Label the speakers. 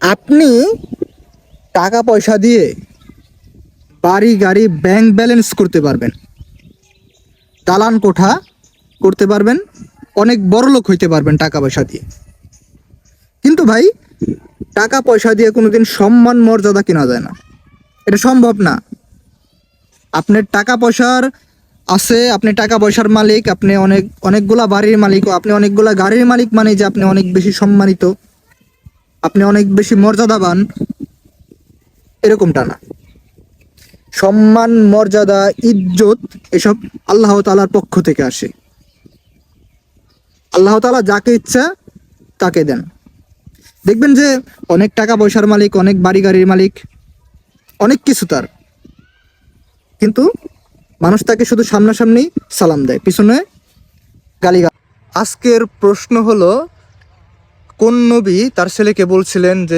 Speaker 1: আপনি টাকা পয়সা দিয়ে বাড়ি গাড়ি ব্যাংক ব্যালেন্স করতে পারবেন, দালান কোঠা করতে পারবেন, অনেক বড় লোক হইতে পারবেন টাকা পয়সা দিয়ে। কিন্তু ভাই, টাকা পয়সা দিয়ে কোনোদিন সম্মান মর্যাদা কেনা যায় না, এটা সম্ভব না। আপনার টাকা পয়সার আছে, আপনি টাকা পয়সার মালিক, আপনি অনেকগুলা বাড়ির মালিক, আপনি অনেকগুলা গাড়ির মালিক, মানে যে আপনি অনেক বেশি সম্মানিত, আপনি অনেক বেশি মর্যাদাবান, এরকমটা না। সম্মান, মর্যাদা, ইজ্জত এসব আল্লাহ তাআলার পক্ষ থেকে আসে। আল্লাহ তাআলা যাকে ইচ্ছা তাকে দেন। দেখবেন যে অনেক টাকা পয়সার মালিক, অনেক বাড়ি গাড়ির মালিক, অনেক কিছু তার, কিন্তু মানুষ তাকে শুধু সামনাসামনি সালাম দেয়, পিছনে গালি। আজকের প্রশ্ন হলো, কোন নবী তার ছেলেকে বলছিলেন যে